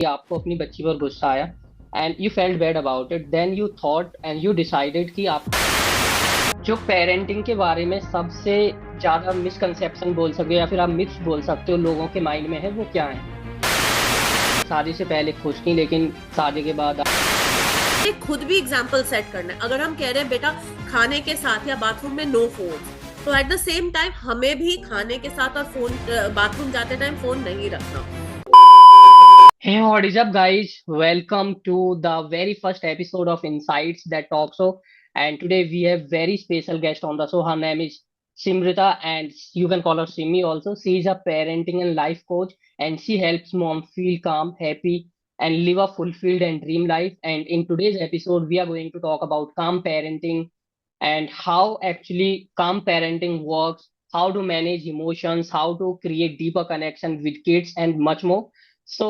कि आपको अपनी बच्ची पर गुस्सा आया and you felt bad about it, then you thought and you decided कि आप जो पेरेंटिंग के बारे में सबसे ज्यादा मिसकंसेप्शन बोल सकते हो या फिर आप मिथ्स बोल सकते हो लोगों के माइंड में है, वो क्या है? शादी से पहले खुश थी लेकिन शादी के बाद खुद भी एग्जाम्पल सेट करना है। अगर हम कह रहे हैं बेटा खाने के साथ या बाथरूम में नो फोन, तो एट द सेम टाइम हमें भी खाने के साथ और फोन बाथरूम जाते टाइम फोन नहीं रखना। Hey, what is up, guys? Welcome to the very first episode of Insights That Talk Show. And today we have very special guest on the show. Her name is Simrita, and you can call her Simi also. She is a parenting and life coach, and she helps mom feel calm, happy, and live a fulfilled and dream life. And in today's episode, we are going to talk about calm parenting and how actually calm parenting works, how to manage emotions, how to create deeper connection with kids, and much more. So,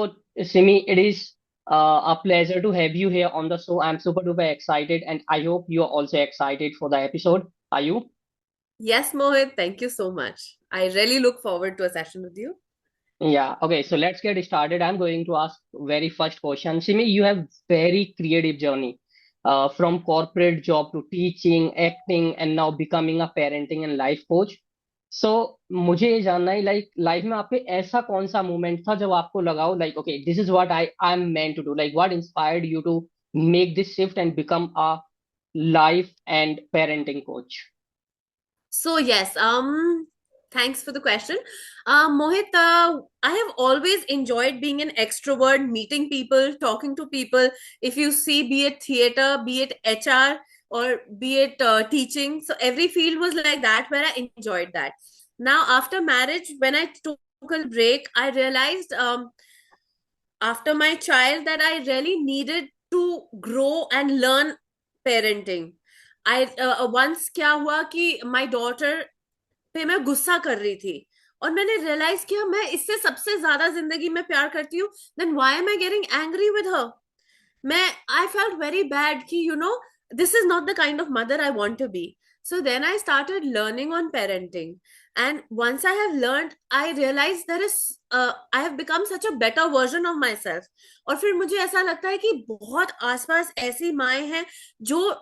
Simi, it is a pleasure to have you here on the show. I'm super duper excited, and I hope you're also excited for the episode. Are you? Yes, Mohit, thank you so much. I really look forward to a session with you. Yeah. Okay. So let's get started. I'm going to ask very first question. Simi, you have very creative journey, from corporate job to teaching, acting, and now becoming a parenting and life coach. सो मुझे ये जानना है, like life में आपके ऐसा कौन सा moment था जब आपको लगा हो like okay this is what I am meant to do, like what inspired you to make this shift and become a life and parenting coach? So yes, thanks for the question. Mohit, I have always enjoyed being an extrovert, meeting people, talking to people. If you see, be it theater, be it HR, or be it teaching, so every field was like that where I enjoyed that. Now, after marriage, when I took a break, I realized after my child that I really needed to grow and learn parenting. I once क्या हुआ कि my daughter पे मैं गुस्सा कर रही थी और मैंने रियलाइज किया मैं इससे सबसे ज्यादा जिंदगी में प्यार करती हूँ, then why am I getting angry with her. मैं आई फेल्ट वेरी बैड कि this is not the kind of mother I want to be. So then I started learning on parenting, and once I have learned I realise there is I have become such a better version of my self. और फिर मुझे ऐसा लगता है कि बहुत आसपास ऐसी माएँ हैं जो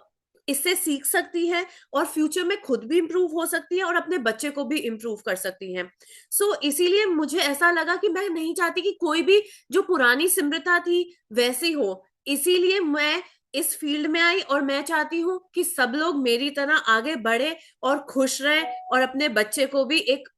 इससे सीख सकती है और फ्यूचर में खुद भी इंप्रूव हो सकती है और अपने बच्चे को भी इंप्रूव कर सकती हैं। सो इसीलिए मुझे ऐसा लगा कि मैं नहीं चाहती कि कोई भी जो पुरानी सिमृता थी वैसी हो। इसीलिए मैं इस फील्ड में आई और मैं चाहती हूँ कि सब लोग मेरी तरह आगे बढ़े और खुश रहे और अपने बच्चे को भी एक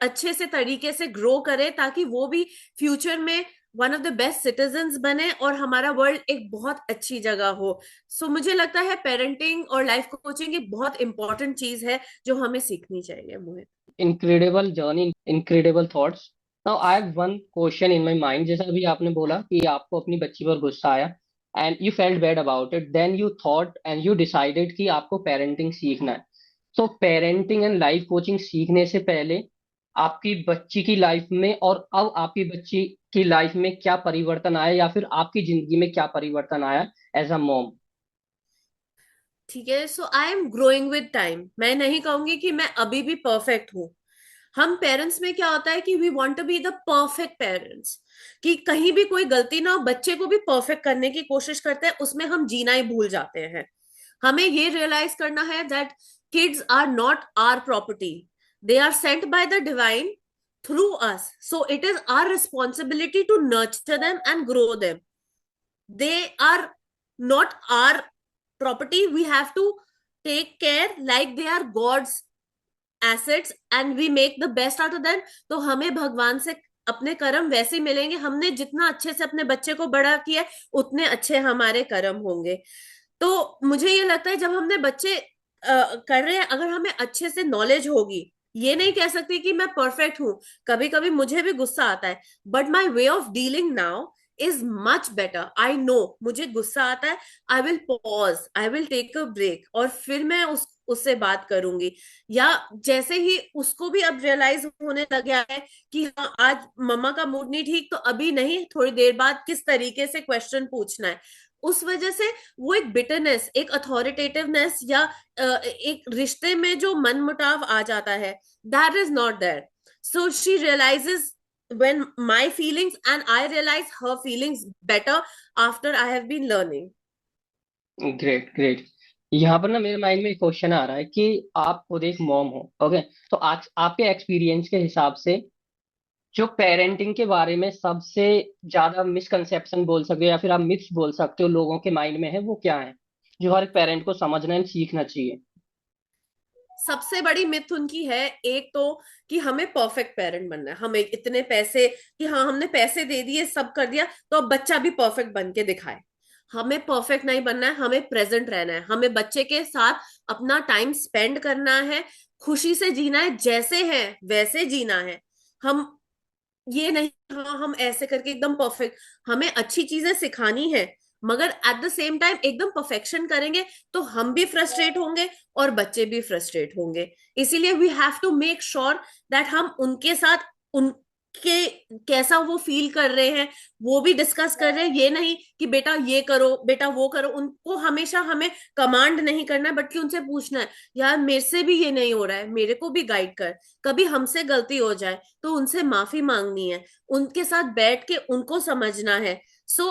अच्छे से तरीके से ग्रो करे ताकि वो भी फ्यूचर में one of the best citizens बने और हमारा वर्ल्ड एक बहुत अच्छी जगह हो। सो मुझे लगता है पेरेंटिंग और लाइफ कोचिंग एक बहुत इंपॉर्टेंट चीज है जो हमें सीखनी चाहिए Mohit. Incredible journey, incredible thoughts. Now I have one question in my mind. जैसा अभी आपने बोला कि आपको अपनी बच्ची पर गुस्सा आया and you felt bad about it, then you thought and you decided कि आपको पेरेंटिंग सीखना है। तो पेरेंटिंग एंड लाइफ कोचिंग सीखने से पहले आपकी बच्ची की लाइफ में और अब आपकी बच्ची की लाइफ में क्या परिवर्तन आया या फिर आपकी जिंदगी में क्या परिवर्तन आया एज अ मॉम? ठीक है, so I am growing with time. मैं नहीं कहूंगी कि मैं अभी भी परफेक्ट हूँ। हम पेरेंट्स में क्या होता है कि we want to be the perfect parents, कि कहीं भी कोई गलती ना हो, बच्चे को भी परफेक्ट करने की कोशिश करते हैं, उसमें हम जीना ही भूल जाते हैं। हमें ये रियलाइज करना है that kids are not our property, they are sent by the divine through us, so it is our responsibility to nurture them and grow them. They are not our property, we have to take care like they are God's assets and we make the best out of them। तो हमें भगवान से अपने कर्म वैसे ही मिलेंगे। हमने जितना अच्छे से अपने बच्चे को बड़ा किया उतने अच्छे हमारे कर्म होंगे। तो मुझे ये लगता है जब हमने बच्चे कर रहे हैं, अगर हमें अच्छे से नॉलेज होगी, ये नहीं कह सकती कि मैं परफेक्ट हूं, कभी कभी मुझे भी गुस्सा आता है, but my way of dealing now is much better. I know मुझे गुस्सा आता है, I will pause, I will take a break और फिर मैं उससे बात करूंगी। या जैसे ही उसको भी अब रियलाइज होने लग गया है कि हाँ आज मम्मा का मूड नहीं ठीक, तो अभी नहीं, थोड़ी देर बाद किस तरीके से क्वेश्चन पूछना है, उस वजह से वो एक बिटरनेस, एक अथॉरिटेटिवनेस या एक रिश्ते में जो मनमुटाव आ जाता है, that is not there. So she realises when my feelings, and I realize her feelings better after I have been learning. Great great. यहाँ पर ना मेरे माइंड में एक क्वेश्चन आ रहा है कि आप खुद एक मॉम हो, ओके? तो आज आपके एक्सपीरियंस के हिसाब से जो पेरेंटिंग के बारे में सबसे ज्यादा मिसकंसेप्शन बोल सकते हो या फिर आप मिथ्स बोल सकते हो लोगों के माइंड में है, वो क्या है जो हर एक पेरेंट को समझना है, सीखना चाहिए? सबसे बड़ी मिथ उनकी है, एक तो कि हमें परफेक्ट पेरेंट बनना है, हमें इतने पैसे, कि हाँ हमने पैसे दे दिए, सब कर दिया, तो अब बच्चा भी परफेक्ट बन के दिखाए। हमें परफेक्ट नहीं बनना है, हमें प्रेजेंट रहना है, हमें बच्चे के साथ अपना टाइम स्पेंड करना है, खुशी से जीना है, जैसे है वैसे जीना है। हम ये नहीं हाँ हम ऐसे करके एकदम परफेक्ट, हमें अच्छी चीजें सिखानी है, मगर एट द सेम टाइम एकदम परफेक्शन करेंगे तो हम भी फ्रस्ट्रेट होंगे और बच्चे भी फ्रस्ट्रेट होंगे। इसीलिए we have to make sure that हम उनके साथ उनके कैसा वो फील कर रहे हैं वो भी डिस्कस कर रहे हैं। ये नहीं कि बेटा ये करो, बेटा वो करो, उनको हमेशा हमें कमांड नहीं करना है, बल्कि उनसे पूछना है, यार मेरे से भी ये नहीं हो रहा है, मेरे को भी गाइड कर। कभी हमसे गलती हो जाए तो उनसे माफी मांगनी है, उनके साथ बैठ के उनको समझना है। सो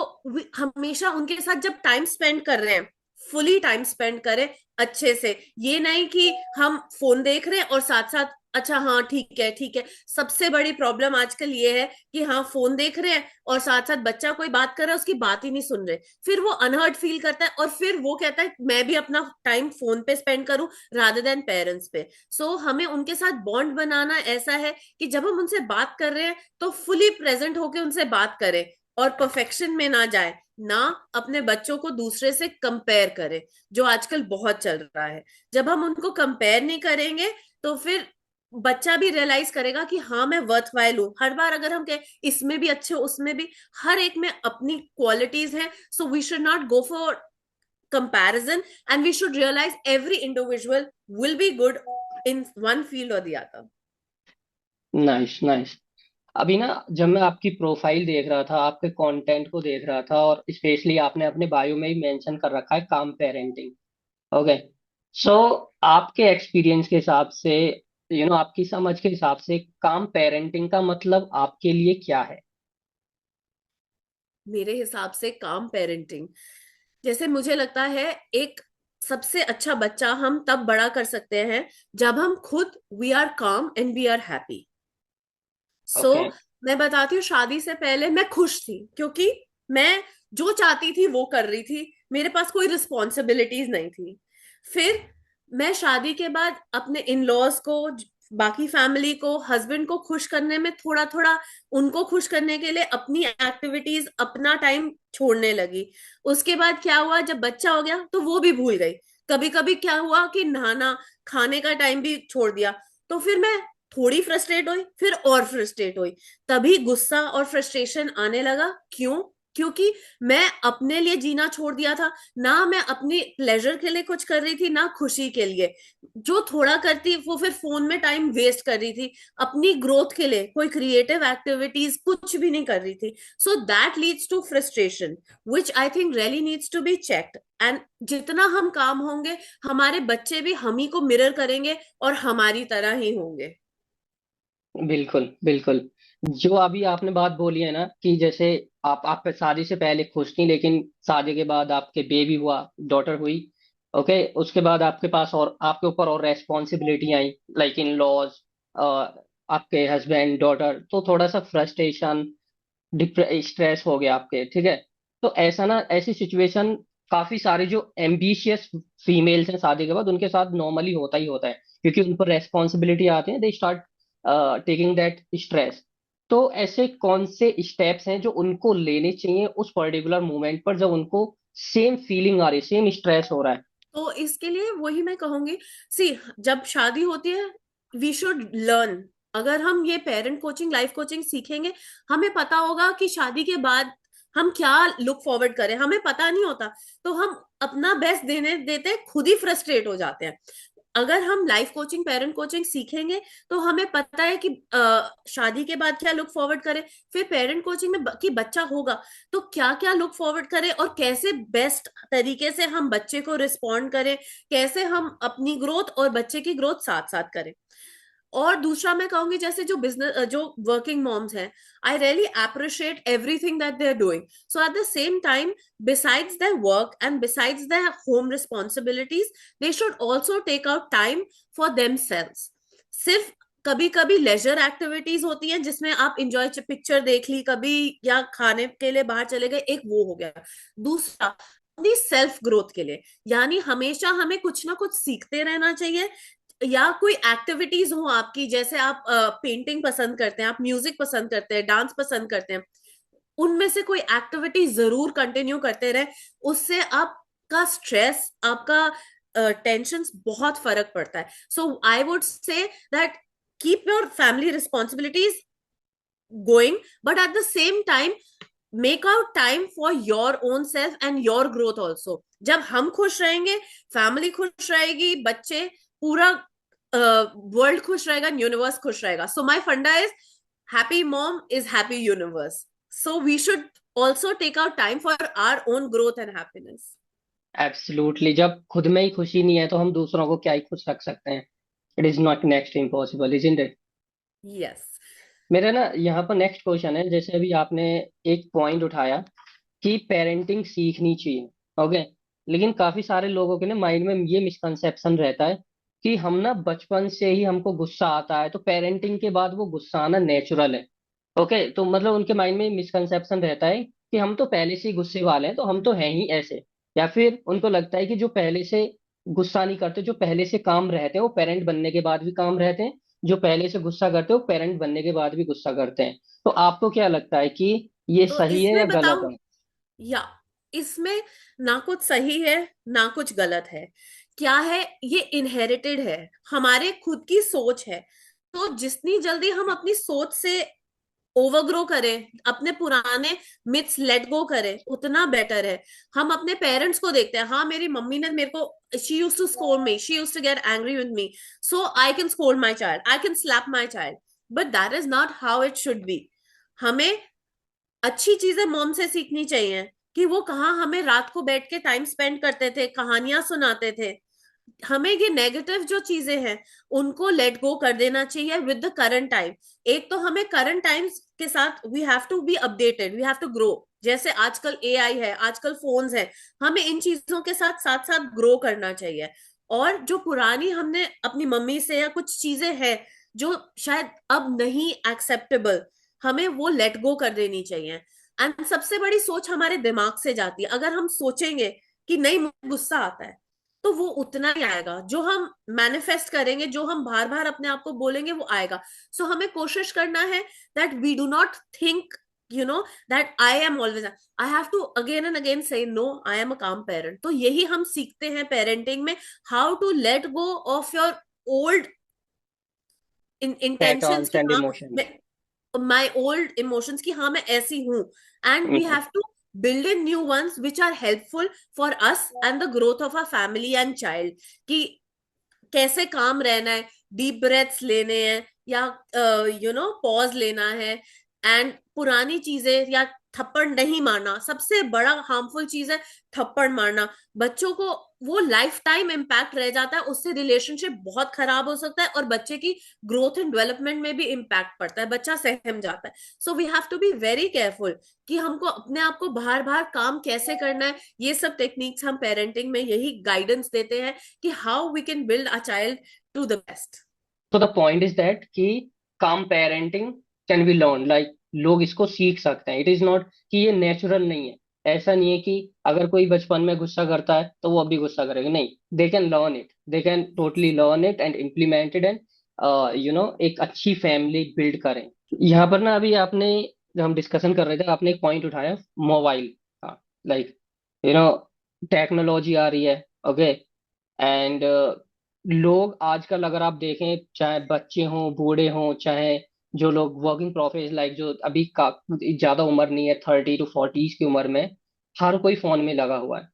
हमेशा उनके साथ जब टाइम स्पेंड कर रहे हैं, फुली टाइम स्पेंड करें अच्छे से। ये नहीं कि हम फोन देख रहे हैं और साथ साथ अच्छा हाँ ठीक है ठीक है। सबसे बड़ी प्रॉब्लम आजकल ये है कि हाँ फोन देख रहे हैं और साथ साथ बच्चा कोई बात कर रहा है उसकी बात ही नहीं सुन रहे, फिर वो अनहर्ड फील करता है और फिर वो कहता है मैं भी अपना टाइम फोन पे स्पेंड करूं रादर देन पेरेंट्स पे। सो हमें उनके साथ बॉन्ड बनाना ऐसा है कि जब हम उनसे बात कर रहे हैं तो फुली प्रेजेंट होके उनसे बात करें और परफेक्शन में ना जाए, ना अपने बच्चों को दूसरे से कंपेयर करें, जो आजकल बहुत चल रहा है। जब हम उनको कंपेयर नहीं करेंगे तो फिर बच्चा भी रियलाइज करेगा कि हाँ मैं वर्थ वाइल हूँ। हर बार अगर हम कहें इसमें भी अच्छे उसमें भी, हर एक में अपनी क्वालिटीज हैं, so we should not go for comparison, and we should realize every individual will be good in one field or the other. Nice nice. अभी ना जब मैं आपकी प्रोफाइल देख रहा था, आपके कंटेंट को देख रहा था, और स्पेशली आपने अपने बायो में ही मेंशन कर रखा है काम पेरेंटिंग, ओके? सो आपके एक्सपीरियंस के हिसाब से, आपकी समझ के हिसाब से काम पेरेंटिंग का मतलब आपके लिए क्या है? मेरे हिसाब से काम पेरेंटिंग, जैसे मुझे लगता है, एक सबसे अच्छा बच्चा हम तब बड़ा कर सकते हैं जब हम खुद we are calm and we are happy. So okay. मैं बताती हूँ, शादी से पहले मैं खुश थी क्योंकि मैं जो चाहती थी वो कर रही थी, मेरे पास कोई रिस्पॉन्सिबिलिटीज नहीं थी। फिर मैं शादी के बाद अपने इन लॉज को, बाकी फैमिली को, हस्बैंड को खुश करने में थोड़ा थोड़ा उनको खुश करने के लिए अपनी एक्टिविटीज अपना टाइम छोड़ने लगी। उसके बाद क्या हुआ, जब बच्चा हो गया तो वो भी भूल गई। कभी कभी क्या हुआ कि नहाना खाने का टाइम भी छोड़ दिया। तो फिर मैं थोड़ी फ्रस्ट्रेट हुई, फिर और फ्रस्ट्रेट हुई, तभी गुस्सा और फ्रस्ट्रेशन आने लगा। क्यों? क्योंकि मैं अपने लिए जीना छोड़ दिया था, ना मैं अपनी प्लेजर के लिए कुछ कर रही थी ना खुशी के लिए। जो थोड़ा करती वो फिर फोन में टाइम वेस्ट कर रही थी, अपनी ग्रोथ के लिए कोई क्रिएटिव एक्टिविटीज कुछ भी नहीं कर रही थी। So that leads to frustration which I think really needs to be checked. And जितना हम काम होंगे, हमारे बच्चे भी हम ही को मिरर करेंगे और हमारी तरह ही होंगे। बिल्कुल बिल्कुल। जो अभी आपने बात बोली है ना कि जैसे आप शादी से पहले खुश थी, लेकिन शादी के बाद आपके बेबी हुआ, डॉटर हुई, ओके? उसके बाद आपके पास और आपके ऊपर और रेस्पॉन्सिबिलिटी आई, लाइक इन लॉज, आपके हस्बैंड, डॉटर, तो थोड़ा सा फ्रस्ट्रेशन, स्ट्रेस हो गया आपके, ठीक है? तो ऐसा ना, ऐसी सिचुएशन काफी सारे जो एम्बिशियस फीमेल्स हैं शादी के बाद उनके साथ नॉर्मली होता ही होता है, क्योंकि उन पर रेस्पॉन्सिबिलिटी आते हैं, they start taking that stress. तो ऐसे कौन से स्टेप्स हैं जो उनको लेने चाहिए उस पर्टिकुलर मोमेंट पर जब उनको सेम फीलिंग आ रही है, सेम स्ट्रेस हो रहा है? तो इसके लिए वही मैं कहूंगी, सी जब शादी होती है वी शुड लर्न। अगर हम ये पेरेंट कोचिंग लाइफ कोचिंग सीखेंगे, हमें पता होगा कि शादी के बाद हम क्या लुक फॉरवर्ड करें, हमें पता नहीं होता, तो हम अपना बेस्ट देने देते खुद ही फ्रस्ट्रेट हो जाते हैं। अगर हम लाइफ कोचिंग पेरेंट कोचिंग सीखेंगे तो हमें पता है कि शादी के बाद क्या लुक फॉरवर्ड करें, फिर पेरेंट कोचिंग में कि बच्चा होगा तो क्या क्या लुक फॉरवर्ड करें और कैसे बेस्ट तरीके से हम बच्चे को रिस्पॉन्ड करें, कैसे हम अपनी ग्रोथ और बच्चे की ग्रोथ साथ साथ करें। और दूसरा मैं कहूंगी, जैसे जो बिजनेस, जो वर्किंग मॉम्स हैं, I really appreciate everything that they are doing. So at the same time, besides their work and besides their home responsibilities, they should also take out time for themselves. सिर्फ कभी कभी laser activities होती हैं जिसमें आप enjoy, picture देख ली कभी, या खाने के लिए बाहर चले गए, एक वो हो गया. दूसरा, अपनी सेल्फ ग्रोथ के लिए, यानी हमेशा हमें कुछ ना कुछ सीखते रहना चाहिए. या कोई एक्टिविटीज हो आपकी, जैसे आप पेंटिंग पसंद करते हैं, आप म्यूजिक पसंद करते हैं, डांस पसंद करते हैं, उनमें से कोई एक्टिविटी जरूर कंटिन्यू करते रहे. उससे आपका स्ट्रेस, आपका टेंशन बहुत फर्क पड़ता है. So I would say that keep your family responsibilities going, but at the same time make out time for your own self and your growth also. जब हम खुश रहेंगे, फैमिली खुश रहेगी, बच्चे, पूरा वर्ल्ड खुश रहेगा, यूनिवर्स खुश रहेगा. सो माई फंडा is happy mom is happy universe. So we should also take out time for our own growth and happiness. Absolutely, जब खुद में ही खुशी नहीं है तो हम दूसरों को क्या ही खुश रख सकते हैं? It is not next impossible, isn't it? Yes. मेरा ना यहाँ पर नेक्स्ट क्वेश्चन है, जैसे अभी आपने एक पॉइंट उठाया कि पेरेंटिंग सीखनी चाहिए, ओके, लेकिन काफी सारे लोगों के ना माइंड में ये मिसकंसेप्शन रहता है कि हम ना बचपन से ही हमको गुस्सा आता है तो पेरेंटिंग के बाद वो गुस्सा आना नेचुरल है। ओके, तो मतलब उनके माइंड में मिसकंसेप्शन रहता है कि हम तो पहले से ही गुस्से वाले हैं तो हम तो हैं ही ऐसे। या फिर उनको लगता है कि जो पहले से गुस्सा नहीं करते, जो पहले से काम रहते हैं, वो पेरेंट बनने के बाद भी काम रहते हैं। जो पहले से गुस्सा करते हैं वो पेरेंट बनने के बाद भी गुस्सा करते हैं। तो आपको क्या लगता है कि ये तो सही है या इसमें गलत बताऊं, है? या इसमें ना कुछ सही है ना कुछ गलत है. क्या है, ये इनहेरिटेड है, हमारे खुद की सोच है. तो जितनी जल्दी हम अपनी सोच से ओवरग्रो करें, अपने पुराने मिथ्स लेट गो करें, उतना बेटर है. हम अपने पेरेंट्स को देखते हैं, हाँ मेरी मम्मी ने मेरे को, she used to scold me, she used to get angry with me, so I can scold my child, I can slap my child. But that is not how it should be. हमें अच्छी चीजें mom से सीखनी चाहिए, कि वो कहाँ हमें रात को बैठ के टाइम स्पेंड करते थे, कहानियां सुनाते थे. हमें ये नेगेटिव जो चीजें हैं उनको लेट गो कर देना चाहिए विद द करंट टाइम. एक तो हमें करंट टाइम्स के साथ we have to be updated, we have to grow. जैसे आजकल एआई है, आजकल फोन्स है, हमें इन चीजों के साथ साथ साथ ग्रो करना चाहिए. और जो पुरानी हमने अपनी मम्मी से, या कुछ चीजें हैं जो शायद अब नहीं एक्सेप्टेबल, हमें वो लेट गो कर देनी चाहिए. एंड सबसे बड़ी सोच हमारे दिमाग से जाती है. अगर हम सोचेंगे कि नहीं मुझे गुस्सा आता है, तो वो उतना ही आएगा. जो हम मैनिफेस्ट करेंगे, जो हम बार बार अपने आप को बोलेंगे, वो आएगा. सो हमें कोशिश करना है that we do not think, that I am always, I have to again and again say no, I am a calm parent. तो यही हम सीखते हैं पेरेंटिंग में, how to let go of your old intentions, patterns कि and हाँ emotions. My old emotions, कि हाँ मैं ऐसी हूं. And we have to build in new ones which are helpful for us and the growth of our family and child. कि कैसे काम रहना है, डीप ब्रेथ्स लेने हैं, या पॉज लेना है. एंड पुरानी चीजें, या थप्पड़ नहीं मारना, सबसे बड़ा हार्मफुल चीज है थप्पड़ मारना. बच्चों को वो लाइफ टाइम इम्पैक्ट रह जाता है, उससे रिलेशनशिप बहुत खराब हो सकता है, और बच्चे की ग्रोथ एंड डेवलपमेंट में भी इम्पैक्ट पड़ता है, बच्चा सहम जाता है. So we have to be very careful कि हमको अपने आप को बाहर बाहर काम कैसे करना है. ये सब टेक्निक्स हम पेरेंटिंग में यही गाइडेंस देते हैं, कि how we can build a child to the best. तो द पॉइंट इज दैट कि calm parenting can be learn, like लोग इसको सीख सकते हैं। इट इज नॉट कि ये नेचुरल नहीं है। ऐसा नहीं है कि अगर कोई बचपन में गुस्सा करता है तो वो अभी गुस्सा करेगा, नहीं। They can learn it, they can totally learn it and implement it and एक अच्छी फैमिली बिल्ड करें। यहाँ पर ना अभी आपने, जब हम डिस्कशन कर रहे थे, आपने एक पॉइंट उठाया मोबाइल का, लाइक यू नो टेक्नोलॉजी आ रही है, ओके, एंड लोग आजकल अगर आप देखें, चाहे बच्चे हों, बूढ़े हों, चाहे जो लोग वर्किंग प्रोफेशन, लाइक जो अभी का ज्यादा उम्र नहीं है, 30 to 40 की उम्र में, हर कोई फोन में लगा हुआ है।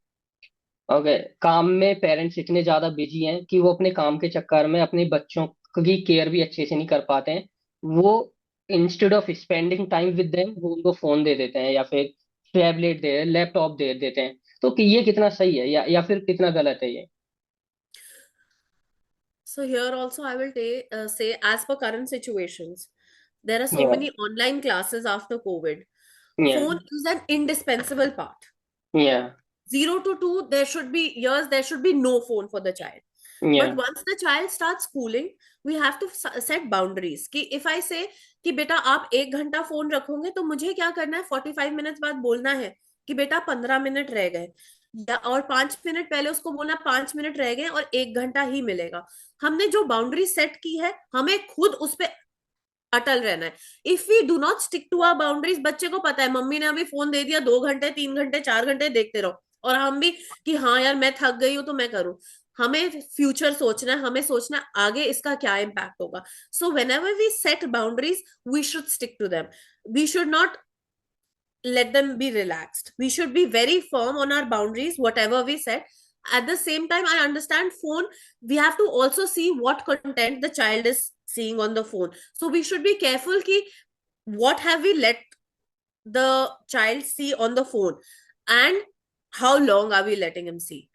ओके, काम में पेरेंट्स इतने ज्यादा बिजी हैं कि वो अपने काम के चक्कर में अपने बच्चों की केयर भी अच्छे से नहीं कर पाते हैं। वो instead of spending time with them, वो उनको फोन दे देते हैं, या फिर टैबलेट दे, लैपटॉप दे देते हैं। तो कि ये कितना सही है या फिर कितना गलत है ये? So here also I will say, as per current situations, there are so Yeah, many online classes after COVID. yeah, Phone is an indispensable part. yeah, 0 to 2, there should be no phone for the child. But yeah, once the child starts schooling, we have to set boundaries. कि if I say कि बेटा आप 1 घंटा phone रखोगे तो मुझे क्या करना है, 45 मिनट बाद बोलना है कि बेटा 15 मिनट रह गए, या और 5 मिनट पहले उसको बोलना 5 मिनट रह गए और 1 घंटा ही मिलेगा। हमने जो बाउंड्री सेट की है, हमें खुद उस पे अटल रहना है। If we do not stick to our boundaries, बच्चे को पता है मम्मी ने अभी फोन दे दिया, 2 घंटे 3 घंटे 4 घंटे देखते रहो, और हम भी कि हाँ यार मैं थक गई हूँ तो मैं करूँ। हमें फ्यूचर सोचना है, हमें सोचना है आगे इसका क्या इम्पैक्ट होगा। So whenever we set boundaries, we should stick to them. We should not let them be relaxed. We should be very firm on our boundaries, whatever we set. At the same time, I understand phone, we have to also see what content the child is seeing on the phone. So we should be careful ki what have we let the child see on the phone, and how long are we letting him see.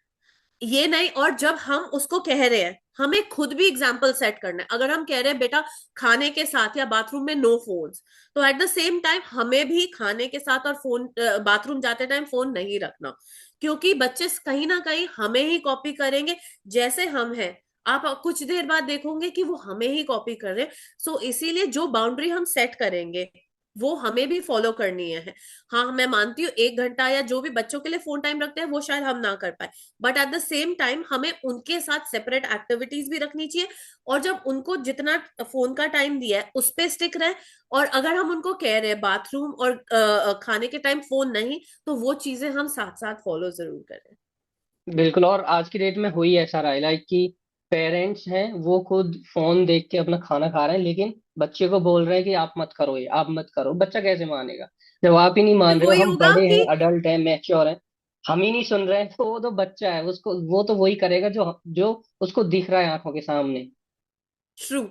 ये नहीं, और जब हम उसको कह रहे हैं, हमें खुद भी एग्जाम्पल सेट करना है। अगर हम कह रहे हैं बेटा खाने के साथ या बाथरूम में नो फोन्स, तो एट द सेम टाइम हमें भी खाने के साथ और फोन बाथरूम जाते टाइम फोन नहीं रखना, क्योंकि बच्चे कहीं ना कहीं हमें ही कॉपी करेंगे। जैसे हम हैं, आप कुछ देर बाद देखोगे कि वो हमें ही कॉपी कर रहे हैं। सो इसीलिए जो बाउंड्री हम सेट करेंगे वो हमें भी फॉलो करनी है। हाँ मैं मानती हूँ 1 घंटा या जो भी बच्चों के लिए फोन टाइम रखते हैं वो शायद हम ना कर पाए, but at the same time हमें उनके साथ सेपरेट एक्टिविटीज भी रखनी चाहिए। और जब उनको जितना फोन का टाइम दिया है उस पे स्टिक रहे। और अगर हम उनको कह रहे हैं बाथरूम और खाने के टाइम फोन नहीं, तो वो चीजें हम साथ साथ फॉलो जरूर करें। बिल्कुल। और आज की डेट में हुई ऐसा रहा है लाइक कि पेरेंट्स हैं वो खुद फोन देख के अपना खाना खा रहे हैं, लेकिन बच्चे को बोल रहे हैं कि आप मत करो, ये आप मत करो। बच्चा कैसे मानेगा जब आप ही नहीं मान फिर रहे हो? वही हम होगा बड़े हैं, कि अडल्ट हैं, मैच्योर हैं, हम ही नहीं सुन रहे हैं, तो वो तो बच्चा है, उसको वो तो वही करेगा जो जो उसको दिख रहा है आंखों के सामने। ट्रू।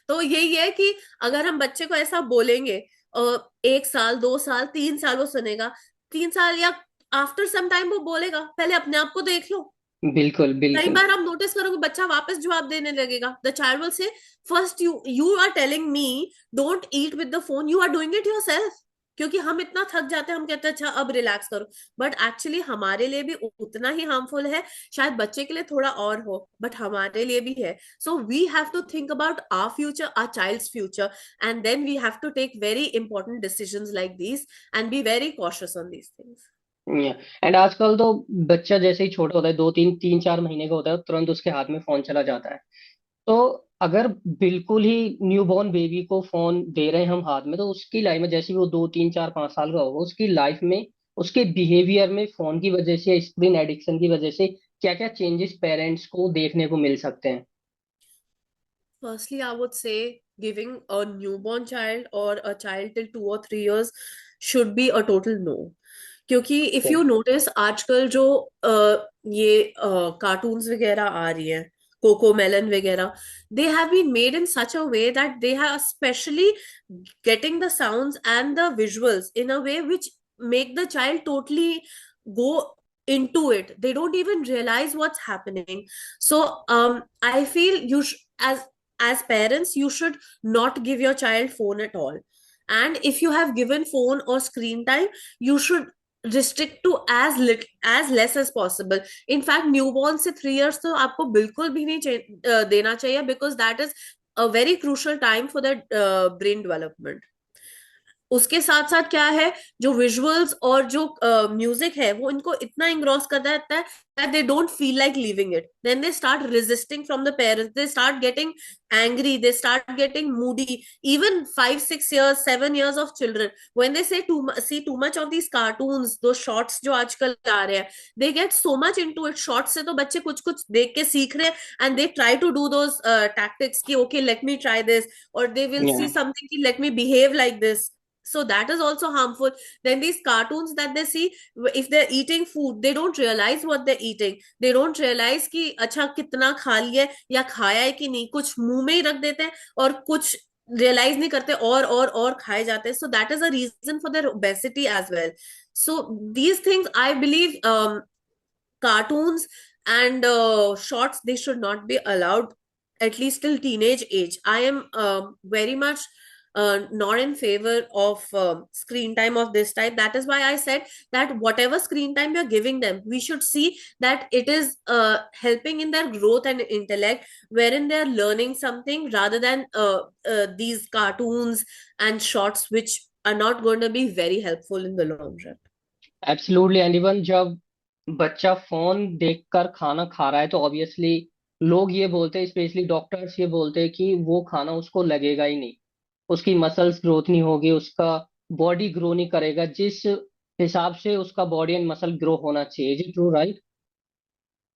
तो यही है कि अगर हम बच्चे को ऐसा बोलेंगे, 1 साल 2 साल 3 साल वो सुनेगा, 3 साल या आफ्टर सम टाइम वो बोलेगा पहले अपने आप को देख लो। बिल्कुल कई बिल्कुल। बार आप नोटिस करोगे बच्चा वापस जवाब देने लगेगा। The child will say first you are telling me don't eat with the phone, you are doing it yourself. क्योंकि हम इतना थक जाते हैं, हम कहते हैं अच्छा अब रिलैक्स करो, बट एक्चुअली हमारे लिए भी उतना ही हार्मफुल है। शायद बच्चे के लिए थोड़ा और हो, बट हमारे लिए भी है। So we have to think about our future, our child's future, and then we have to take very important decisions like these and be very cautious on these things. And आजकल तो बच्चा जैसे ही छोटा होता है, 2 3 3 4 महीने का होता है, तुरंत उसके हाथ में फोन चला जाता है। तो अगर बिल्कुल ही न्यूबॉर्न बेबी को फोन दे रहे हैं हम हाथ में, तो उसकी लाइफ में जैसे भी वो 2 3 4 5 साल का होगा, उसकी लाइफ में, उसके बिहेवियर में फोन की वजह से, स्क्रीन एडिक्शन की वजह से क्या क्या चेंजेस पेरेंट्स को देखने को मिल सकते हैं? Firstly, I would say giving a newborn child or a child till 2 or 3 years should be a total no. क्योंकि इफ यू नोटिस आजकल जो ये कार्टून्स वगैरह आ रही हैं, कोको मेलन वगैरह, they have been made in such a way that they have specially getting the sounds and the visuals in a way which make the child totally go into it. They don't even realize what's happening. So I feel as parents you should not give your child phone at all. And if you have given phone or screen time, you should restrict to as little as less as possible. In fact newborn से 3 years तो आपको बिल्कुल भी नहीं देना चाहिए, because that is a very crucial time for the brain development. उसके साथ साथ क्या है, जो विजुअल्स और जो म्यूजिक है वो इनको इतना इंग्रॉस कर देता है that they don't feel like leaving it. Then they start resisting from the parents. They start getting angry. They start getting moody. Even 5 6 years 7 years of children, when they see too much of these cartoons, those shorts जो आजकल आ रहे हैं, they get so much into it. Shorts से तो बच्चे कुछ कुछ देख के सीख रहे हैं, and they try to do those tactics कि okay let me try this, or they will see Yeah. something कि let me behave like this. So that is also harmful. Then these cartoons that they see, if they're eating food, they don't realize what they're eating. They don't realize कि अच्छा कितना खा लिया है या खाया है कि नहीं, कुछ मुंह में ही रख देते हैं और कुछ रियलाइज नहीं करते, और खाए जाते हैं. So that is a reason for their obesity as well. So these things I believe, cartoons and shorts, they should not be allowed at least till teenage age. I am very much not in favor of screen time of this type. That is why I said that whatever screen time you're giving them, we should see that it is helping in their growth and intellect, wherein they're learning something, rather than these cartoons and shorts which are not going to be very helpful in the long run. Absolutely. And even जब बच्चा phone देखकर खाना खा रहा है तो obviously लोग ये बोलते हैं, स्पेशली डॉक्टर्स ये बोलते हैं कि वो खाना उसको लगेगा ही नहीं, उसकी मसल्स ग्रोथ नहीं होगी, उसका बॉडी ग्रो नहीं करेगा जिस हिसाब से उसका बॉडी एंड मसल ग्रो होना चाहिए। Is it true, right?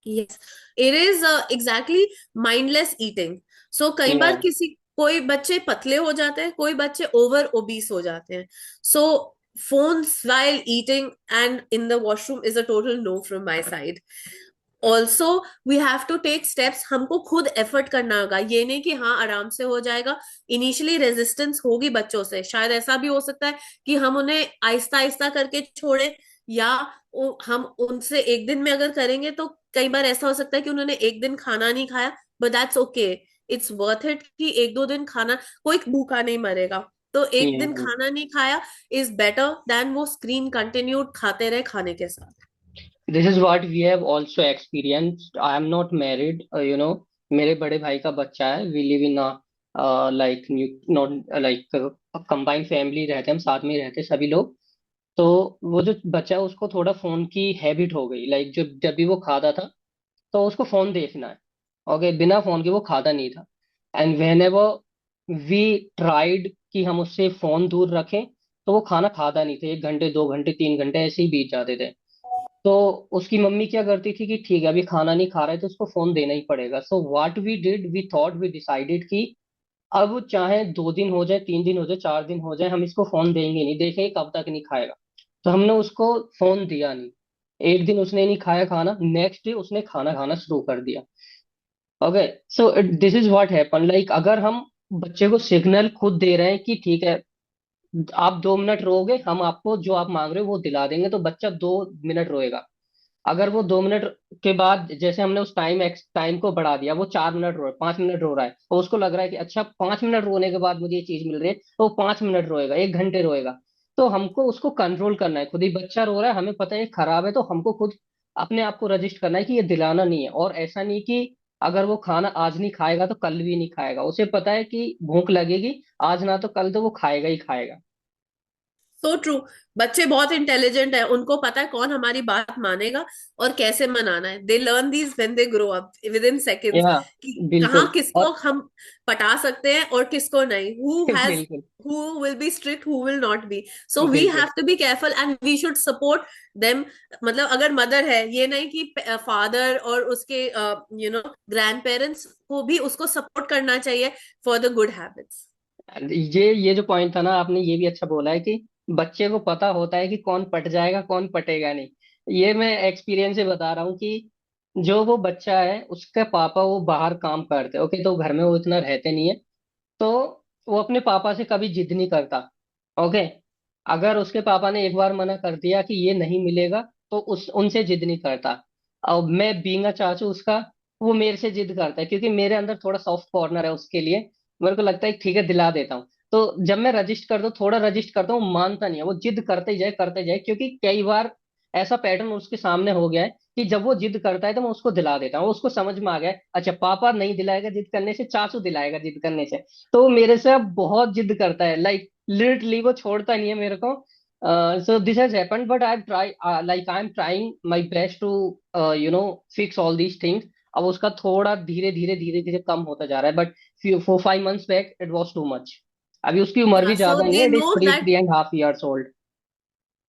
Yes, it is exactly mindless eating. So कई बार या किसी कोई बच्चे पतले हो जाते हैं, कोई बच्चे ओवर ओबीस हो जाते हैं. So phones while eating and in the washroom is a total no from my side. Also we have to take steps. हमको खुद एफर्ट करना होगा. ये नहीं कि हाँ आराम से हो जाएगा. इनिशियली रेजिस्टेंस होगी बच्चों से. शायद ऐसा भी हो सकता है कि हम उन्हें आहिस्ता आहिस्ता करके छोड़े, या हम उनसे एक दिन में अगर करेंगे तो कई बार ऐसा हो सकता है कि उन्होंने एक दिन खाना नहीं खाया, but that's okay. It's worth it कि एक दो दिन खाना, कोई भूखा नहीं मरेगा. तो एक दिन खाना नहीं खाया इज बेटर देन वो स्क्रीन कंटिन्यूड खाते रहे खाने के साथ. This is what we have also experienced. I am not married, you know, मेरे बड़े भाई का बच्चा है। We live in like not like combined family, रहते हैं हम साथ में ही रहते हैं सभी लोग। तो वो जो बच्चा है उसको थोड़ा फोन की हैबिट हो गई, लाइक जो जब भी वो खाता था तो उसको फोन देखना है। ओके, बिना फोन के वो खाता नहीं था। And whenever we tried कि हम उससे फोन दूर रखें तो वो खाना खाता नहीं था। 1 घंटे, 2 घंटे, 3 घंटे ऐसे ही बीत जाते थे। तो उसकी मम्मी क्या करती थी कि ठीक है अभी खाना नहीं खा रहा है तो उसको फोन देना ही पड़ेगा। So what we did, we thought, we decided कि अब चाहे 2 दिन हो जाए, 3 दिन हो जाए, 4 दिन हो जाए, हम इसको फोन देंगे नहीं, देखेंगे कब तक नहीं खाएगा। तो हमने उसको फोन दिया नहीं। एक दिन उसने नहीं खाया खाना, नेक्स्ट डे उसने खाना खाना शुरू कर दिया। Okay, so this is what happen. Like अगर हम बच्चे को सिग्नल खुद दे रहे हैं कि ठीक है आप 2 मिनट रोओगे, हम आपको जो आप मांग रहे हो वो दिला देंगे, तो बच्चा 2 मिनट रोएगा। अगर वो 2 मिनट के बाद जैसे हमने उस टाइम को बढ़ा दिया, वो 4 मिनट रो 5 मिनट रो रहा है और उसको लग रहा है कि अच्छा 5 मिनट रोने के बाद मुझे ये चीज मिल रही है, तो वो 5 मिनट रोएगा, 1 घंटे रोएगा। तो हमको उसको कंट्रोल करना है। खुद ही बच्चा रो रहा है, हमें पता है ये खराब है, तो हमको खुद अपने आप को रजिस्ट करना है कि ये दिलाना नहीं है। और ऐसा नहीं कि अगर वो खाना आज नहीं खाएगा तो कल भी नहीं खाएगा। उसे पता है कि भूख लगेगी, आज ना तो कल तो वो खाएगा ही खाएगा। So true. बच्चे बहुत इंटेलिजेंट है, उनको पता है कौन हमारी बात मानेगा और कैसे मनाना है. They learn these when they grow up with in seconds, या कि कहाँ बिल्कुल। किसको और हम पटा सकते हैं और किसको नहीं. बिल्कुल who will be strict, who will not be. So we बिल्कुल have to be careful and we should support them. मतलब अगर मदर है, ये नहीं कि फादर और उसके ग्रैंड पेरेंट्स को भी उसको सपोर्ट करना चाहिए फॉर द गुड हैबिट्स. ये जो पॉइंट था ना, आपने ये भी अच्छा बोला है कि बच्चे को पता होता है कि कौन पट जाएगा कौन पटेगा नहीं। ये मैं एक्सपीरियंस से बता रहा हूँ कि जो वो बच्चा है उसके पापा वो बाहर काम करते, ओके, तो घर में वो इतना रहते नहीं है। तो वो अपने पापा से कभी जिद नहीं करता। ओके, अगर उसके पापा ने एक बार मना कर दिया कि ये नहीं मिलेगा तो उस उनसे जिद नहीं करता। अब मैं बीइंग अ चाचू उसका, वो मेरे से जिद करता है क्योंकि मेरे अंदर थोड़ा सॉफ्ट कॉर्नर है उसके लिए। मेरे को लगता है ठीक है दिला देता हूँ। तो जब मैं रजिस्ट करता हूँ, थोड़ा रजिस्ट करता हूँ, मानता नहीं है, वो जिद करते जाए, क्योंकि कई बार ऐसा पैटर्न उसके सामने हो गया है कि जब वो जिद करता है तो मैं उसको दिला देता हूँ। उसको समझ में आ गया है, अच्छा पापा नहीं दिलाएगा जिद करने से, चाचू दिलाएगा जिद करने से। तो वो मेरे से अब बहुत जिद करता है, लाइक लिटरली वो छोड़ता नहीं है मेरे को। So this has happened, but I am trying my best to fix all these things. अब उसका थोड़ा धीरे धीरे कम होता जा रहा है, but 4 5 months back it was too much. अभी उसकी उम्र भी Yeah, ज्यादा so नहीं है, they it is know three that. Three and half years old.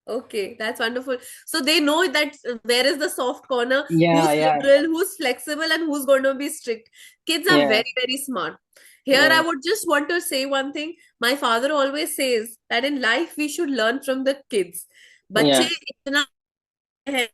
Okay, that's wonderful. So they know that where is the soft corner, या who's या liberal, who's flexible, and who's going to be strict. Kids are या very, very smart. Here, I would just want to say one thing. My father always says that in life we should learn from the kids. या बच्चे इतना है,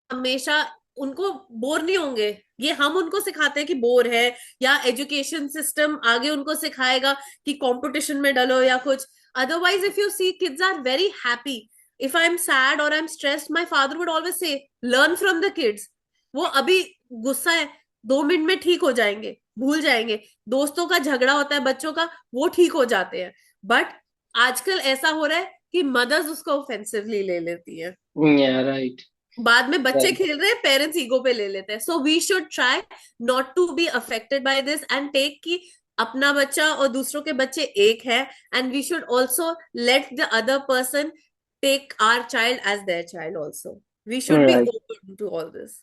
हमेशा उनको bore नहीं होंगे. ये हम उनको सिखाते हैं कि बोर है, या एजुकेशन सिस्टम आगे उनको सिखाएगा कि कंपटीशन में डलो या कुछ. Otherwise, if you see, kids are very happy. If I'm sad or I'm stressed, my father would always say, learn from the kids. वो अभी गुस्सा है, 2 मिनट में ठीक हो जाएंगे. भूल जाएंगे। दोस्तों का झगड़ा होता है बच्चों का, वो ठीक हो जाते हैं। बट आजकल ऐसा हो रहा है कि मदर्स उसको ऑफेंसिवली ले लेती है। या राइट। बाद में बच्चे खेल रहे हैं, पेरेंट्स ईगो पे ले लेते हैं। So we should try not to be affected by this and take कि अपना बच्चा और दूसरों के बच्चे एक है, and we should also let the other person take our child as their child also. We should be right. Open to all this.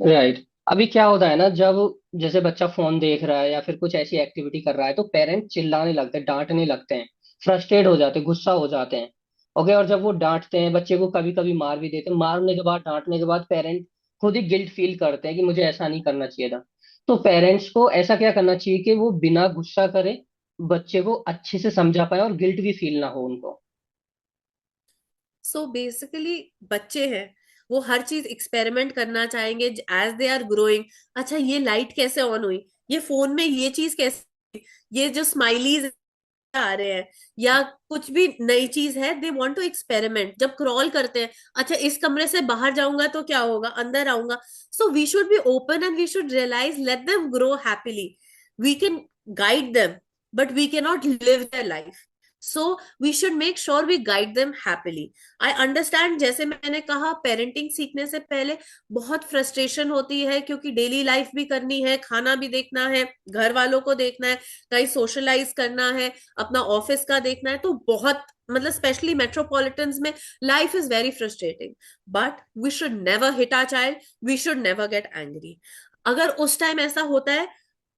Right. अभी क्या होता है ना, जब जैसे बच्चा फोन देख रहा है या फिर कुछ ऐसी एक्टिविटी कर रहा है तो पेरेंट्स चिल्लाने लगते हैं, डांटने लगते हैं, फ्रस्ट्रेट हो जाते हैं, गुस्सा हो जाते हैं। ओके, और जब वो डांटते हैं बच्चे को, कभी कभी मार भी देते हैं, मारने के बाद, डांटने के बाद पेरेंट खुद ही गिल्ट फील करते हैं कि मुझे ऐसा नहीं करना चाहिए था। तो पेरेंट्स को ऐसा क्या करना चाहिए कि वो बिना गुस्सा करे बच्चे को अच्छे से समझा पाए और गिल्ट भी फील ना हो उनको। सो बेसिकली बच्चे हैं, वो हर चीज एक्सपेरिमेंट करना चाहेंगे एज दे आर ग्रोइंग। अच्छा, ये लाइट कैसे ऑन हुई, ये फोन में ये चीज कैसे, ये जो स्माइलीज आ रहे हैं, या कुछ भी नई चीज है, दे वांट टू एक्सपेरिमेंट। जब क्रॉल करते हैं, अच्छा इस कमरे से बाहर जाऊंगा तो क्या होगा, अंदर आऊंगा। So we should be open and we should realise, let them grow happily. We can guide them but we can not live their life. So we should make sure we guide them happily. I understand, जैसे मैंने कहा, parenting सीखने से पहले बहुत frustration होती है, क्योंकि डेली लाइफ भी करनी है, खाना भी देखना है, घर वालों को देखना है, कहीं सोशलाइज करना है, अपना ऑफिस का देखना है। तो बहुत, मतलब स्पेशली मेट्रोपॉलिटन्स में life is very frustrating. But we should never hit our child, we should never get angry. अगर उस टाइम ऐसा होता है,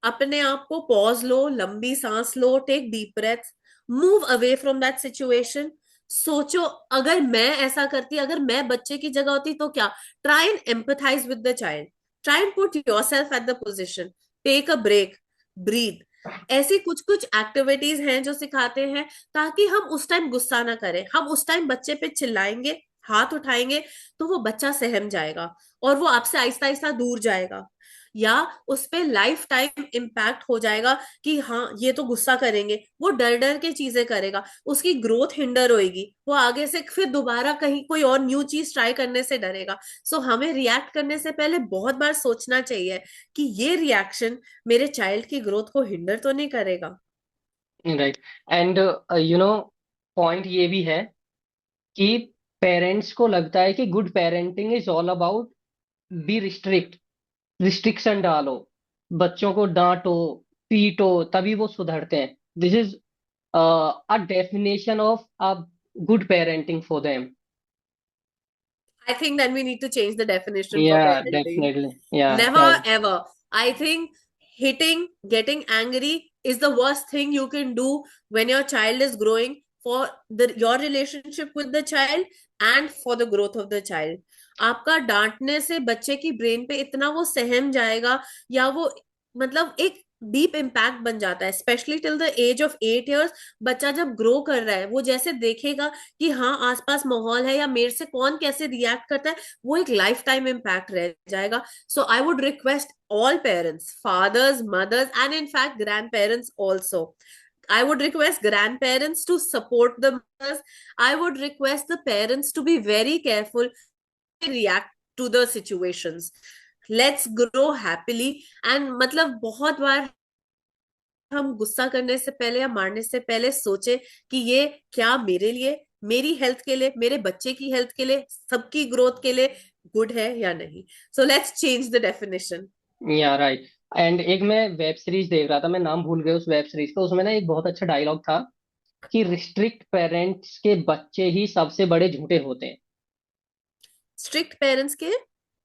अपने आप को पॉज लो, लंबी सांस लो, take deep breath, move away from that situation. सोचो, अगर मैं ऐसा करती, अगर मैं बच्चे की जगह होती तो क्या। Try and empathise with the child, try and put yourself at the position, take a break, breathe. ऐसी कुछ कुछ एक्टिविटीज हैं जो सिखाते हैं, ताकि हम उस टाइम गुस्सा ना करें। हम उस टाइम बच्चे पे चिल्लाएंगे, हाथ उठाएंगे, तो वो बच्चा सहम जाएगा और वो आपसे आहिस्ता आहिस्ता दूर जाएगा, या उस पे लाइफ टाइम इम्पैक्ट हो जाएगा कि हाँ ये तो गुस्सा करेंगे, वो डर डर के चीजें करेगा, उसकी ग्रोथ हिंडर होएगी, वो आगे से फिर दोबारा कहीं कोई और न्यू चीज ट्राई करने से डरेगा। सो हमें रिएक्ट करने से पहले बहुत बार सोचना चाहिए कि ये रिएक्शन मेरे चाइल्ड की ग्रोथ को हिंडर तो नहीं करेगा। राइट। एंड पॉइंट ये भी है कि पेरेंट्स को लगता है कि good parenting is all about be restrict, restriction डालो, बच्चों को डांटो, पीटो, तभी वो सुधरते हैं। This is a definition of a good parenting for them. I think then we need to change the definition for या parenting. डेफिनेटली, या Never ever. I think hitting, getting angry is the worst thing you can do when your child is growing, for your relationship with the child and for the growth of the child. आपका डांटने से बच्चे की brain पे इतना वो सहम जाएगा, या वो, मतलब एक डीप इम्पैक्ट बन जाता है, specially till the age of 8 years। बच्चा जब ग्रो कर रहा है, वो जैसे देखेगा कि हाँ आसपास माहौल है, या मेरे से कौन कैसे रिएक्ट करता है, वो एक लाइफ टाइम इम्पैक्ट रह जाएगा। So I would request all parents, fathers, mothers, and in fact grandparents also. I would request grandparents to support the mothers. I would request the parents to be very careful to react to the situations. Let's grow happily. And मतलब बहुत बार हम गुस्सा करने से पहले या मारने से पहले सोचे कि ये क्या मेरे लिए, मेरी हेल्थ के लिए, मेरे बच्चे की हेल्थ के लिए, सबकी ग्रोथ के लिए गुड है या नहीं। So let's change the definition. या राइट। एंड एक मैं वेब सीरीज देख रहा था, मैं नाम भूल गया उस वेब सीरीज का, उसमें ना एक बहुत अच्छा डायलॉग था कि रिस्ट्रिक्ट पेरेंट्स के बच्चे ही सबसे बड़े झूठे होते हैं। स्ट्रिक्ट पेरेंट्स के।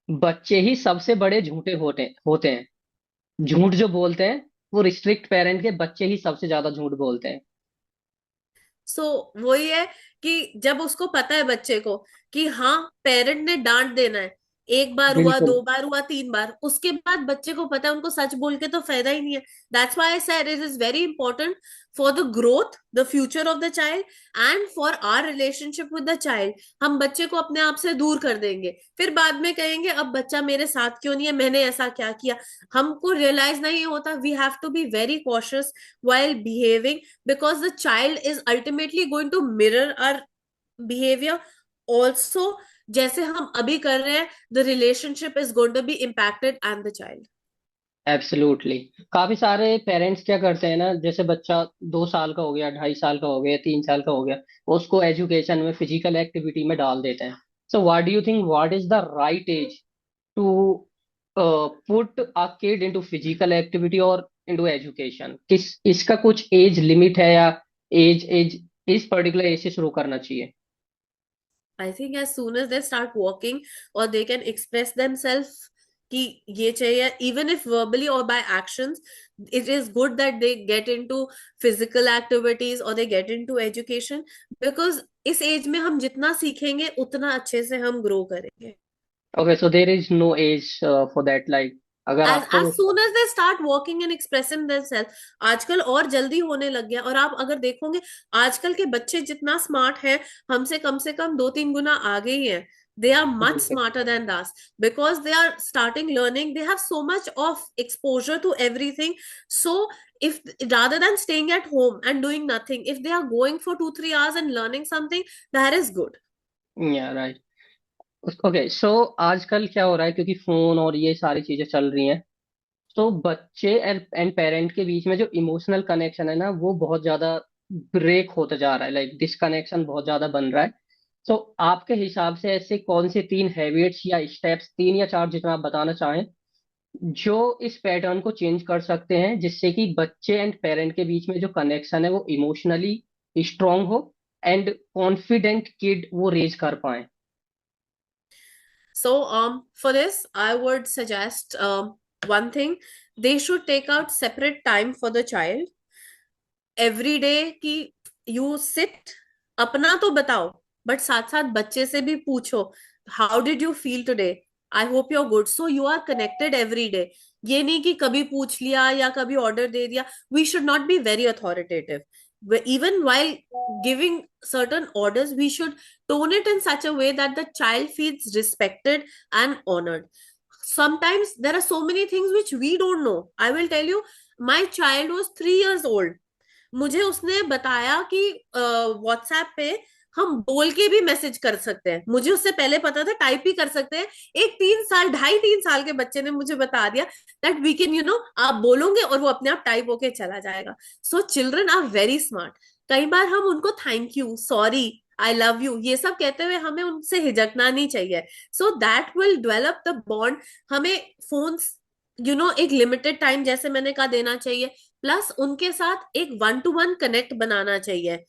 बच्चे ही सबसे बड़े झूठे होते होते हैं। झूठ जो बोलते हैं वो रिस्ट्रिक्ट पेरेंट के बच्चे ही सबसे ज्यादा झूठ बोलते हैं। सो वही है कि जब उसको पता है बच्चे को कि हाँ पेरेंट ने डांट देना है, एक बार हुआ, बिल्कुल। 2 बार हुआ, 3 बार, उसके बाद बच्चे को पता है उनको सच बोल के तो फायदा ही नहीं है। That's why I said it is very important for the growth, the future of the child and for our relationship with the child. हम बच्चे को अपने आप से दूर कर देंगे, फिर बाद में कहेंगे अब बच्चा मेरे साथ क्यों नहीं है, मैंने ऐसा क्या किया। हमको रियलाइज नहीं होता। We have to be very cautious while behaving, because the child is ultimately going to mirror our behavior also। जैसे हम अभी कर रहे हैं, the relationship is going to be impacted and the child। Absolutely. काफी सारे पेरेंट्स क्या करते हैं ना, जैसे बच्चा 2 साल का हो गया, 2.5 साल का हो गया, 3 साल का हो गया, उसको एजुकेशन में फिजिकल एक्टिविटी में डाल देते हैं। So what do you think, what is the right age to put a kid into physical activity और इनटू एजुकेशन? किस इसका कुछ एज लिमिट है, या एज एज इस पर्टिकुलर एज से शुरू करना चाहिए? I think as soon as they start walking or they can express themselves कि ये चाहिए, even if verbally or by actions, it is good that they get into physical activities or they get into education, because इस as में हम जितना सीखेंगे उतना अच्छे से हम ग्रो करेंगे। Okay, so there is no age for that, like अगर as आपको। soon as they start walking and expressing themselves, आजकल और जल्दी होने लग गया। और आप अगर देखोगे, आजकल के बच्चे जितना स्मार्ट हैं, हमसे कम से कम 2-3 गुना आगे ही हैं। They are much smarter than us because they are starting learning. They have so much of exposure to everything. So if rather than staying at home and doing nothing, if they are going for 2-3 hours and learning something, that is good. या right. Okay, सो आजकल क्या हो रहा है, क्योंकि phone और ये सारी चीजें चल रही हैं, तो बच्चे एंड पेरेंट के बीच में जो इमोशनल कनेक्शन है ना, वो बहुत ज्यादा ब्रेक होता जा रहा है, लाइक डिसकनेक्शन बहुत ज्यादा बन रहा है। तो आपके हिसाब से ऐसे कौन से 3 हैबिट्स या स्टेप्स, 3 या 4 जितना आप बताना चाहें, जो इस पैटर्न को चेंज कर सकते हैं, जिससे कि बच्चे एंड पेरेंट के बीच में जो कनेक्शन है वो इमोशनली स्ट्रांग हो, एंड कॉन्फिडेंट किड वो रेज कर पाए? So, for this, I would suggest one thing: they should take out separate time for the child every day. कि you sit, अपना तो बताओ, बट साथ साथ बच्चे से भी पूछो, how did you feel today, I hope you are good, so you are connected every day. ये नहीं कि कभी पूछ लिया या कभी ऑर्डर दे दिया। We should not be very authoritative even while giving certain orders. We should tone it in such a way that the child feels respected and honored. Sometimes there are so many things which we don't know. I will tell you, my child was 3 years old. मुझे उसने बताया कि WhatsApp पे हम बोल के भी message कर सकते हैं। मुझे उससे पहले पता था टाइप ही कर सकते हैं। एक 3 साल, 2.5-3 साल के बच्चे ने मुझे बता दिया दैट वी कैन, आप बोलोगे और वो अपने आप टाइप होके चला जाएगा। So children are very smart. कई बार हम उनको thank you, sorry, I love you, ये सब कहते हुए हमें उनसे हिचकना नहीं चाहिए। So that will develop the bond. हमें फोन्स, एक लिमिटेड टाइम, जैसे मैंने कहा, देना चाहिए। प्लस उनके साथ एक 1-to-1 कनेक्ट बनाना चाहिए।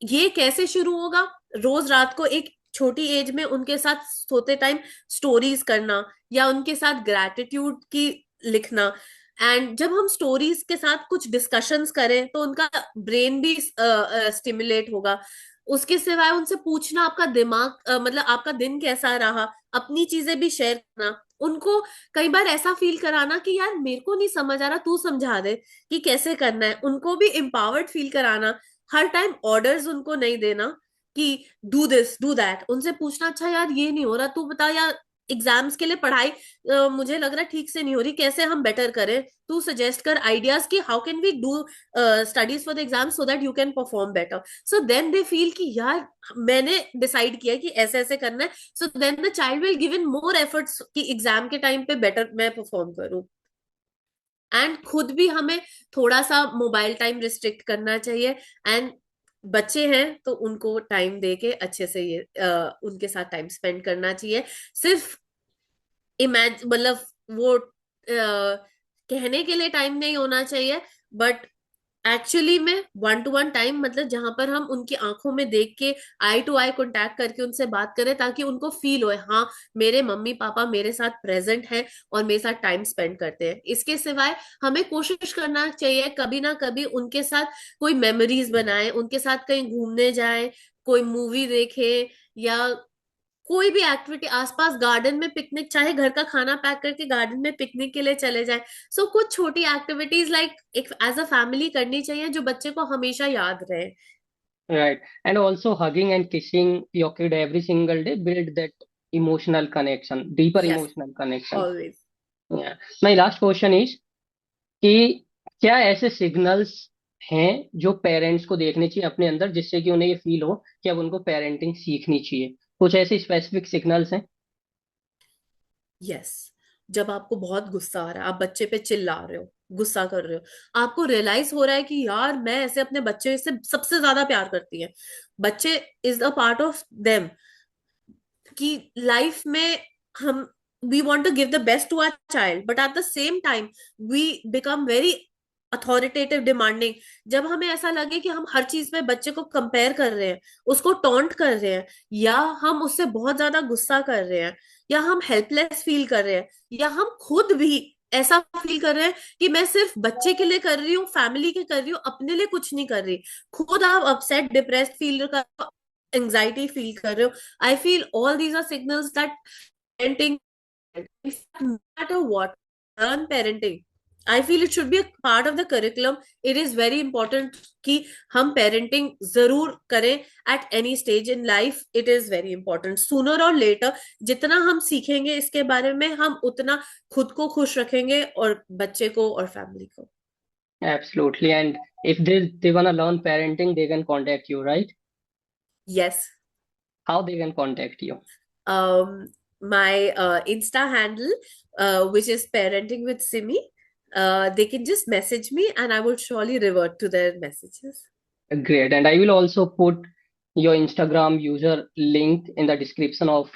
ये कैसे शुरू होगा? रोज रात को एक छोटी एज में उनके साथ सोते टाइम स्टोरीज करना, या उनके साथ ग्रैटिट्यूड की लिखना। एंड जब हम स्टोरीज के साथ कुछ डिस्कशंस करें तो उनका ब्रेन भी स्टिमुलेट होगा। उसके सिवाय उनसे पूछना, आपका दिमाग मतलब आपका दिन कैसा रहा, अपनी चीजें भी शेयर करना उनको। कई बार ऐसा फील कराना कि यार मेरे को नहीं समझ आ रहा, तू समझा दे कि कैसे करना है। उनको भी एम्पावर्ड फील कराना। हर टाइम ऑर्डर्स उनको नहीं देना कि डू दिस डू दैट। उनसे पूछना, अच्छा यार ये नहीं हो रहा, तू बता यार, एग्जाम्स के लिए पढ़ाई मुझे लग रहा है ठीक से नहीं हो रही, कैसे हम बेटर करें, तू सजेस्ट कर आइडियाज कि how can we do studies for the exam so that you can perform better. So then they feel कि यार मैंने डिसाइड किया कि ऐसे ऐसे करना है। So then the child will give in more efforts कि एग्जाम के टाइम पे बेटर मैं परफॉर्म करूं। एंड खुद भी हमें थोड़ा सा मोबाइल टाइम रिस्ट्रिक्ट करना चाहिए। एंड बच्चे हैं तो उनको टाइम दे के अच्छे से ये उनके साथ टाइम स्पेंड करना चाहिए। सिर्फ मतलब वो कहने के लिए टाइम नहीं होना चाहिए, बट एक्चुअली में 1-to-1 टाइम, मतलब जहां पर हम उनकी आंखों में देख के आई टू आई कांटेक्ट करके उनसे बात करें, ताकि उनको फील होए हाँ, मेरे मम्मी पापा मेरे साथ प्रेजेंट हैं और मेरे साथ टाइम स्पेंड करते हैं। इसके सिवाय हमें कोशिश करना चाहिए कभी ना कभी उनके साथ कोई मेमोरीज बनाए, उनके साथ कहीं घूमने जाए, कोई मूवी देखे, या कोई भी एक्टिविटी, आसपास गार्डन में पिकनिक, चाहे घर का खाना पैक करके गार्डन में पिकनिक के लिए चले जाएं। सो कुछ छोटी एक्टिविटीज लाइक एक एज अ फैमिली करनी चाहिए जो बच्चे को हमेशा याद रहे। Right. And also hugging and kissing your kid every single day build that emotional connection, deeper yes, emotional connection. Always. Yeah. My last question is कि क्या ऐसे सिग्नल्स हैं जो पेरेंट्स को देखने चाहिए अपने अंदर, जिससे कि उन्हें ये फील हो कि अब उनको पेरेंटिंग सीखनी चाहिए? कुछ ऐसे स्पेसिफिक सिग्नल्स हैं? यस, जब आपको बहुत गुस्सा आ रहा है, आप बच्चे पे चिल्ला रहे हो, गुस्सा कर रहे हो, आपको रियलाइज हो रहा है कि यार मैं ऐसे अपने बच्चे से सबसे ज्यादा प्यार करती है। बच्चे is a part of them, कि लाइफ में हम we want to give the best to our child, but at the same time we become very authoritative, demanding. जब हमें ऐसा लगे कि हम हर चीज में बच्चे को कंपेयर कर रहे हैं, उसको टॉन्ट कर रहे हैं, या हम उससे बहुत ज्यादा गुस्सा कर रहे हैं, या हम हेल्पलेस फील कर रहे हैं, या हम खुद भी ऐसा फील कर रहे हैं कि मैं सिर्फ बच्चे के लिए कर रही हूँ, फैमिली के कर रही हूँ, अपने लिए कुछ नहीं कर रही, खुद आप अपसेट डिप्रेस्ड फील कर, एंजाइटी फील कर रहे हो, I feel all these are signals that parenting, in fact, no matter what, learn parenting. I feel it should be a part of the curriculum. It is very important कि हम parenting जरूर करें at any stage in life. It is very important. Sooner or later, जितना हम सीखेंगे इसके बारे में, हम उतना खुद को खुश रखेंगे और बच्चे को और फैमिली को। Absolutely. And if they wanna learn parenting, they can contact you, right? Yes. How they can contact you? My Insta handle, which is Parenting with Simi. They can just message me and I will surely revert to their messages. Great. And I will also put your Instagram user link in the description of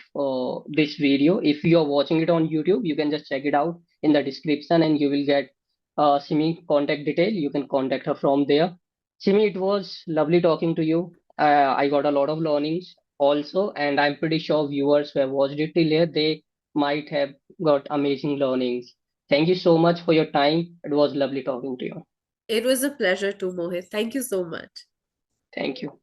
this video. If you are watching it on YouTube, you can just check it out in the description and you will get Simi contact detail. You can contact her from there. Simi, it was lovely talking to you. I got a lot of learnings also, and I'm pretty sure viewers who have watched it till here, they might have got amazing learnings. Thank you so much for your time. It was lovely talking to you. It was a pleasure to Mohit. Thank you so much. Thank you.